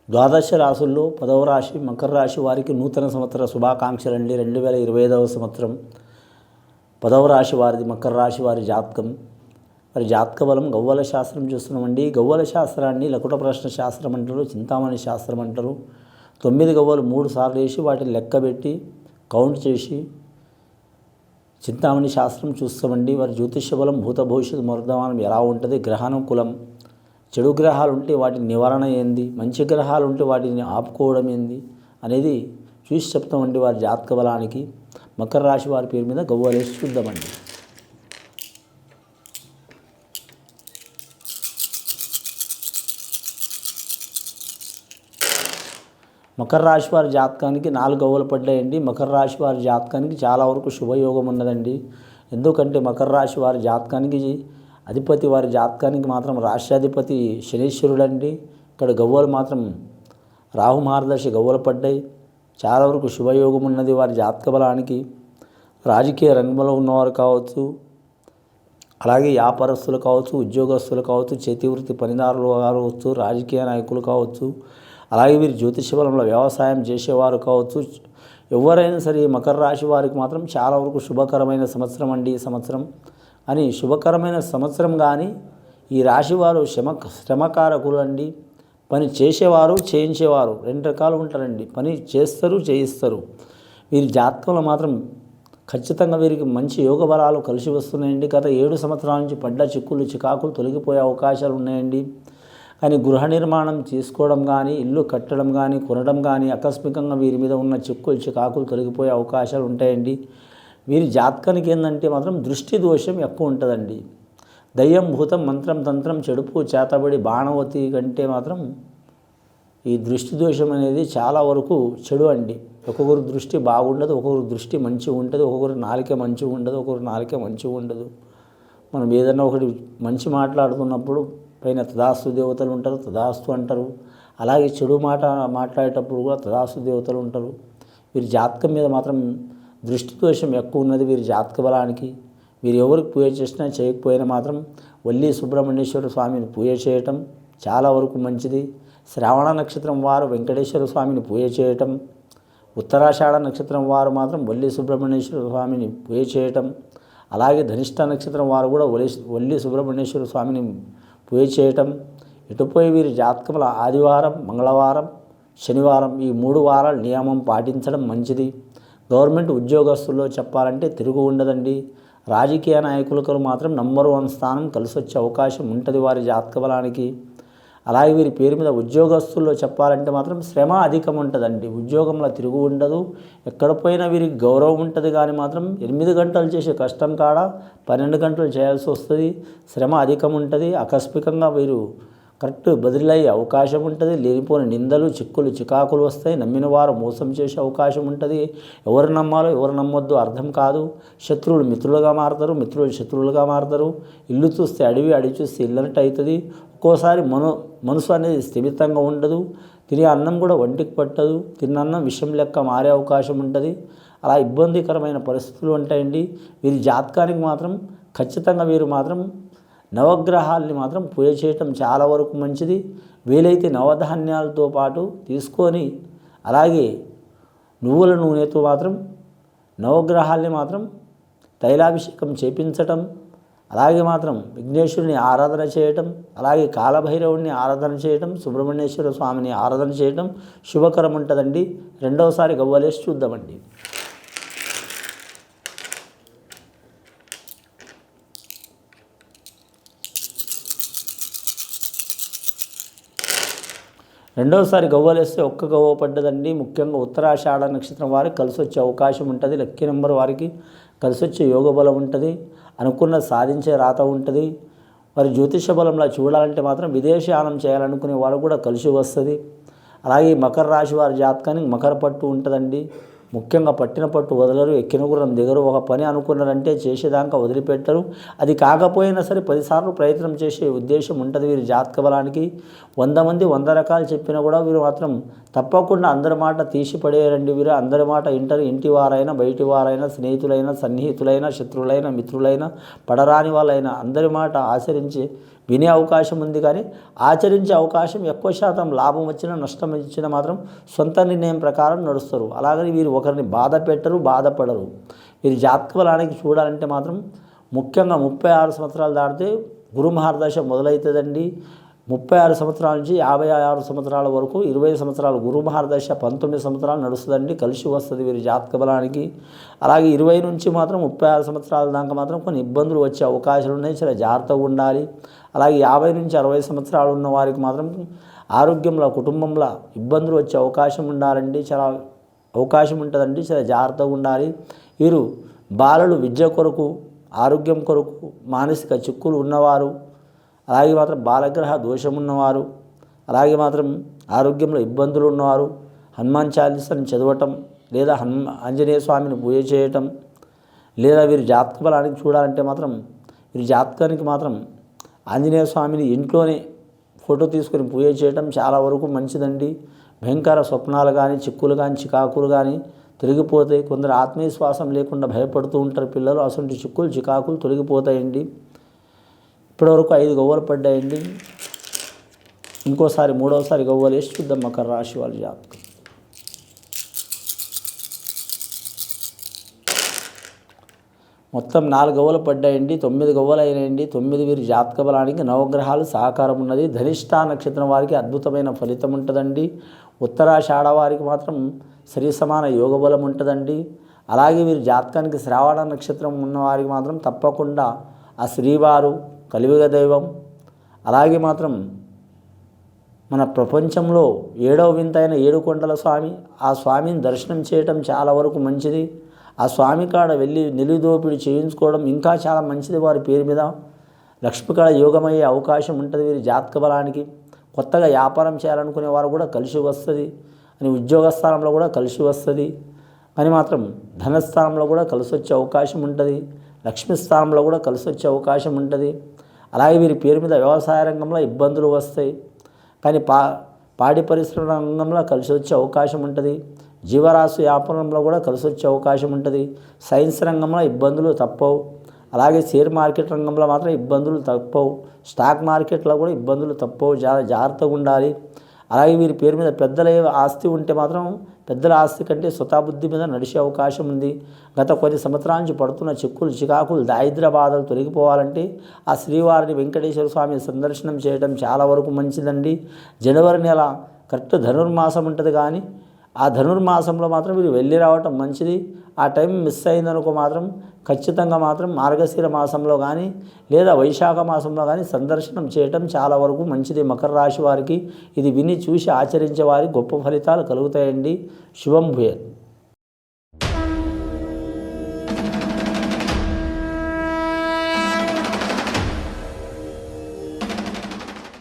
ద్వాదశ రాశుల్లో 10వ రాశి మకర రాశి వారికి నూతన సంవత్సర శుభాకాంక్షలండి. 2025వ సంవత్సరం 10వ రాశి వారిది మకర రాశి వారి జాతకం. మరి జాతక బలం గవ్వల శాస్త్రం చూస్తున్నామండి. గవ్వల శాస్త్రాన్ని లకుట ప్రశ్న శాస్త్రం అంటారు, చింతామణి శాస్త్రం అంటారు. 9 గవ్వలు 3 సార్లు వేసి వాటిని లెక్కబెట్టి కౌంట్ చేసి చింతామణి శాస్త్రం చూస్తామండి. వారి జ్యోతిష్య బలం భూత భవిష్యత్తు వర్ధమానం ఎలా ఉంటుంది, గ్రహానుకూలం, చెడు గ్రహాలు ఉంటే వాటి నివారణ ఏంది, మంచి గ్రహాలు ఉంటే వాటిని ఆపుకోవడం ఏంది అనేది చూసి చెప్తామండి. వారి జాతక బలానికి మకర రాశి వారి పేరు మీద గవ్వలేసి చూద్దామండి. మకర రాశి వారి జాతకానికి 4 గవ్వలు పడ్డాయండి. మకర రాశి వారి జాతకానికి చాలా వరకు శుభయోగం ఉన్నదండి. ఎందుకంటే మకర రాశి వారి జాతకానికి అధిపతి, వారి జాతకానికి మాత్రం రాష్ట్రాధిపతి శనీశ్వరుడు అండి. ఇక్కడ గవ్వలు మాత్రం రాహు మార్గదర్శి గవ్వలు పడ్డాయి. చాలా వరకు శుభయోగం ఉన్నది వారి జాతక బలానికి. రాజకీయ రంగంలో ఉన్నవారు కావచ్చు, అలాగే వ్యాపారస్తులు కావచ్చు, ఉద్యోగస్తులు కావచ్చు, చేతివృత్తి పనిదారులు కావచ్చు, రాజకీయ నాయకులు కావచ్చు, అలాగే వీరి జ్యోతిష బలంలో వ్యవసాయం చేసేవారు కావచ్చు, ఎవరైనా సరే మకర రాశి వారికి మాత్రం చాలా వరకు శుభకరమైన సంవత్సరం అండి ఈ సంవత్సరం. అని శుభకరమైన సంవత్సరం కానీ ఈ రాశివారు శ్రమకారకులు అండి. పని చేసేవారు చేయించేవారు 2 రకాలు ఉంటారండి. పని చేస్తారు, చేయిస్తారు. వీరి జాతకంలో మాత్రం ఖచ్చితంగా వీరికి మంచి యోగ బలాలు కలిసి వస్తున్నాయండి. గత 7 సంవత్సరాల నుంచి పడ్డ చిక్కులు చికాకులు తొలగిపోయే అవకాశాలు ఉన్నాయండి. కానీ గృహ నిర్మాణం చేసుకోవడం కానీ, ఇల్లు కట్టడం కానీ, కొనడం కానీ, ఆకస్మికంగా వీరి మీద ఉన్న చిక్కులు చికాకులు తొలగిపోయే అవకాశాలు ఉంటాయండి. వీరి జాతకానికి ఏంటంటే మాత్రం దృష్టి దోషం ఎక్కువ ఉంటుందండి. దయ్యం భూతం మంత్రం తంత్రం చెడుపు చేతబడి బాణవతి కంటే మాత్రం ఈ దృష్టి దోషం అనేది చాలా వరకు చెడు అండి. ఒక్కొక్కరు దృష్టి బాగుండదు, ఒక్కొక్కరు దృష్టి మంచిగా ఉంటుంది, ఒక్కొక్కరు నాలిక మంచిగా ఉండదు, ఒక్కొక్కరు నాలిక మంచిగా ఉండదు. మనం ఏదన్నా ఒకటి మంచి మాట్లాడుతున్నప్పుడు పైన తదాస్తు దేవతలు ఉంటారు, తదాస్తు అంటారు. అలాగే చెడు మాట మాట్లాడేటప్పుడు కూడా తదాస్తు దేవతలు ఉంటారు. వీరి జాతకం మీద మాత్రం దృష్టి దోషం ఎక్కువ ఉన్నది వీరి జాతక బలానికి. వీరు ఎవరికి పూజ చేసినా చేయకపోయినా మాత్రం వల్లి సుబ్రహ్మణ్యేశ్వర స్వామిని పూజ చేయటం చాలా వరకు మంచిది. శ్రావణ నక్షత్రం వారు వెంకటేశ్వర స్వామిని పూజ చేయటం, ఉత్తరాషాఢ నక్షత్రం వారు మాత్రం వల్లి సుబ్రహ్మణ్యేశ్వర స్వామిని పూజ చేయటం, అలాగే ధనిష్ట నక్షత్రం వారు కూడా వల్లి సుబ్రహ్మణ్యేశ్వర స్వామిని పూజ చేయటం. ఇటుపోయి వీరి జాతకముల ఆదివారం, మంగళవారం, శనివారం ఈ 3 వారాలు నియమం పాటించడం మంచిది. గవర్నమెంట్ ఉద్యోగస్తుల్లో చెప్పాలంటే తిరుగు ఉండదండి. రాజకీయ నాయకులకు మాత్రం నంబర్ 1 స్థానం కలిసి వచ్చే అవకాశం ఉంటుంది వారి జాతక బలానికి. అలాగే వీరి పేరు మీద ఉద్యోగస్తుల్లో చెప్పాలంటే మాత్రం శ్రమ అధికం ఉంటుందండి. ఉద్యోగంలో తిరుగు ఉండదు. ఎక్కడ పోయినా వీరికి గౌరవం ఉంటుంది. కానీ మాత్రం 8 గంటలు చేసే కష్టం కాడ 12 గంటలు చేయాల్సి వస్తుంది. శ్రమ అధికం ఉంటుంది. ఆకస్మికంగా వీరు కరెక్ట్ బదిలయ్యే అవకాశం ఉంటుంది. లేనిపోని నిందలు చిక్కులు చికాకులు వస్తాయి. నమ్మిన వారు మోసం చేసే అవకాశం ఉంటుంది. ఎవరు నమ్మాలో ఎవరు నమ్మొద్దు అర్థం కాదు. శత్రువులు మిత్రులుగా మారుతారు, మిత్రులు శత్రువులుగా మారుతారు. ఇల్లు చూస్తే అడవి, అడవి చూస్తే ఇల్లనట్టు అవుతుంది. ఒక్కోసారి మనసు అనేది స్థిమితంగా ఉండదు. తినే అన్నం కూడా ఒంటికి పట్టదు. తిన్న అన్నం విషం లెక్క మారే అవకాశం ఉంటుంది. అలా ఇబ్బందికరమైన పరిస్థితులు ఉంటాయండి. వీరి జాతకానికి మాత్రం ఖచ్చితంగా వీరు మాత్రం నవగ్రహాల్ని మాత్రం పూజ చేయటం చాలా వరకు మంచిది. వీలైతే నవధాన్యాలతో పాటు తీసుకొని అలాగే నువ్వుల నూనెతో మాత్రం నవగ్రహాల్ని మాత్రం తైలాభిషేకం చేపించటం, అలాగే మాత్రం విఘ్నేశ్వరుని ఆరాధన చేయటం, అలాగే కాలభైరవుడిని ఆరాధన చేయటం, సుబ్రహ్మణ్యేశ్వర స్వామిని ఆరాధన చేయటం శుభకరం ఉంటుందండి. రెండవసారి గవ్వలేసి చూద్దామండి. రెండవసారి గవ్వలేస్తే 1 గవ్వ పడ్డదండి. ముఖ్యంగా ఉత్తరాషాఢ నక్షత్రం వారికి కలిసి వచ్చే అవకాశం ఉంటుంది. లక్కీ నెంబర్ వారికి కలిసి వచ్చే యోగ బలం ఉంటుంది. అనుకున్న సాధించే రాత ఉంటుంది. వారి జ్యోతిష బలంలో చూడాలంటే మాత్రం విదేశయానం చేయాలనుకునే వారు కూడా కలిసి వస్తుంది. అలాగే మకర రాశి వారి జాతకానికి మకర పట్టు ఉంటుందండి. ముఖ్యంగా పట్టిన పట్టు వదలరు, ఎక్కిన గుర్రం దిగరు. ఒక పని అనుకున్నారంటే చేసేదాకా వదిలిపెట్టరు. అది కాకపోయినా సరే 10 సార్లు ప్రయత్నం చేసే ఉద్దేశం ఉంటుంది వీరి జాతక బలానికి. 100 మంది 100 రకాలు చెప్పినా కూడా వీరు మాత్రం తప్పకుండా అందరి మాట తీసి పడేయరండి. వీరు అందరి మాట ఇంటారు. ఇంటి వారైనా, బయటి వారైనా, స్నేహితులైనా, సన్నిహితులైనా, శత్రువులైనా, మిత్రులైనా, పడరాని వాళ్ళైనా అందరి మాట ఆచరించి వినే అవకాశం ఉంది, కానీ ఆచరించే అవకాశం ఎక్కువ శాతం లాభం వచ్చినా నష్టం వచ్చినా మాత్రం సొంత నిర్ణయం ప్రకారం నడుస్తారు. అలాగని వీరు ఒకరిని బాధ పెట్టరు, బాధపడరు. వీరి జాతక బలానికి చూడాలంటే మాత్రం ముఖ్యంగా 36 సంవత్సరాలు దాటితే గురు మహర్దశ మొదలవుతుందండి. 36 సంవత్సరాల నుంచి 56 సంవత్సరాల వరకు 20 సంవత్సరాలు గురు మహర్దశ 19 సంవత్సరాలు నడుస్తుందండి, కలిసి వస్తుంది వీరి జాతక బలానికి. అలాగే 20 నుంచి మాత్రం 36 సంవత్సరాల దాకా మాత్రం కొన్ని ఇబ్బందులు వచ్చే అవకాశాలు ఉన్నాయి, చాలా జాగ్రత్తగా ఉండాలి. అలాగే 50 నుంచి 60 సంవత్సరాలు ఉన్న వారికి మాత్రం ఆరోగ్యంలో కుటుంబంలో ఇబ్బందులు వచ్చే అవకాశం ఉండాలండి, చాలా అవకాశం ఉంటుందండి, చాలా జాగ్రత్తగా ఉండాలి. వీరు బాలలు విద్య కొరకు, ఆరోగ్యం కొరకు, మానసిక చిక్కులు ఉన్నవారు, అలాగే మాత్రం బాలగ్రహ దోషం ఉన్నవారు, అలాగే మాత్రం ఆరోగ్యంలో ఇబ్బందులు ఉన్నవారు హనుమాన్ చాలీసాని చదవటం, లేదా ఆంజనేయ స్వామిని పూజ చేయటం, లేదా వీరి జాతక బలానికి చూడాలంటే మాత్రం వీరి జాతకానికి మాత్రం ఆంజనేయ స్వామిని ఇంట్లోనే ఫోటో తీసుకొని పూజ చేయటం చాలా వరకు మంచిదండి. భయంకర స్వప్నాలు కానీ, చిక్కులు కానీ, చికాకులు కానీ తొలగిపోతాయి. కొందరు ఆత్మవిశ్వాసం లేకుండా భయపడుతూ ఉంటారు పిల్లలు, అసలు చిక్కులు చికాకులు తొలగిపోతాయండి. ఇప్పటివరకు 5 గవ్వలు పడ్డాయండి. ఇంకోసారి మూడవసారి గవ్వలు వేసి చూద్దాం మకర రాశి వాళ్ళ జాతకం. మొత్తం 4 గవ్వలు పడ్డాయండి, 9 గవ్వలు అయినాయండి. 9 వీరి జాతక బలానికి నవగ్రహాలు సహకారం ఉన్నది. ధనిష్ట నక్షత్రం వారికి అద్భుతమైన ఫలితం ఉంటుందండి. ఉత్తరాషాఢ వారికి మాత్రం సరి సమాన యోగ బలం ఉంటుందండి. అలాగే వీరి జాతకానికి శ్రావణ నక్షత్రం ఉన్నవారికి మాత్రం తప్పకుండా ఆ శ్రీవారు కలియుగ దైవం, అలాగే మాత్రం మన ప్రపంచంలో 7వ వింతైన ఏడుకొండల స్వామి, ఆ స్వామిని దర్శనం చేయటం చాలా వరకు మంచిది. ఆ స్వామి కాడ వెళ్ళి నిలుదోపిడి చేయించుకోవడం ఇంకా చాలా మంచిది. వారి పేరు మీద లక్ష్మీకాడ యోగమయ్యే అవకాశం ఉంటుంది వీరి జాతక బలానికి. కొత్తగా వ్యాపారం చేయాలనుకునే వారు కూడా కలిసి వస్తుంది, అని ఉద్యోగ స్థానంలో కూడా కలిసి వస్తుంది, కానీ మాత్రం ధనస్థానంలో కూడా కలిసి వచ్చే అవకాశం ఉంటుంది, లక్ష్మీ స్థానంలో కూడా కలిసి వచ్చే అవకాశం ఉంటుంది. అలాగే వీరి పేరు మీద వ్యవసాయ రంగంలో ఇబ్బందులు వస్తాయి, కానీ పాడి పరిశ్రమ రంగంలో కలిసి వచ్చే అవకాశం ఉంటుంది. జీవరాశి వ్యాపారంలో కూడా కలిసి వచ్చే అవకాశం ఉంటుంది. సైన్స్ రంగంలో ఇబ్బందులు తప్పవు. అలాగే షేర్ మార్కెట్ రంగంలో మాత్రం ఇబ్బందులు తప్పవు. స్టాక్ మార్కెట్లో కూడా ఇబ్బందులు తప్పవు, జాగ్రత్తగా ఉండాలి. అలాగే వీరి పేరు మీద పెద్దల ఆస్తి ఉంటే మాత్రం పెద్దల ఆస్తి కంటే స్వతాబుద్ధి మీద నడిచే అవకాశం ఉంది. గత కొన్ని సంవత్సరాల నుంచి పడుతున్న చిక్కులు చికాకులు దారిద్ర్య బాధలు తొలగిపోవాలంటే ఆ శ్రీవారిని వెంకటేశ్వర స్వామి సందర్శనం చేయడం చాలా వరకు మంచిదండి. జనవరి నెల కరెక్ట్ ధనుర్మాసం ఉంటుంది, కానీ ఆ ధనుర్మాసంలో మాత్రం వీరు వెళ్ళి రావటం మంచిది. ఆ టైం మిస్ అయిందనుకో మాత్రం ఖచ్చితంగా మాత్రం మార్గశిర మాసంలో కానీ లేదా వైశాఖ మాసంలో కానీ సందర్శనం చేయటం చాలా వరకు మంచిది. మకర రాశి వారికి ఇది విని చూసి ఆచరించే వారికి గొప్ప ఫలితాలు కలుగుతాయండి. శుభం భూయాత్.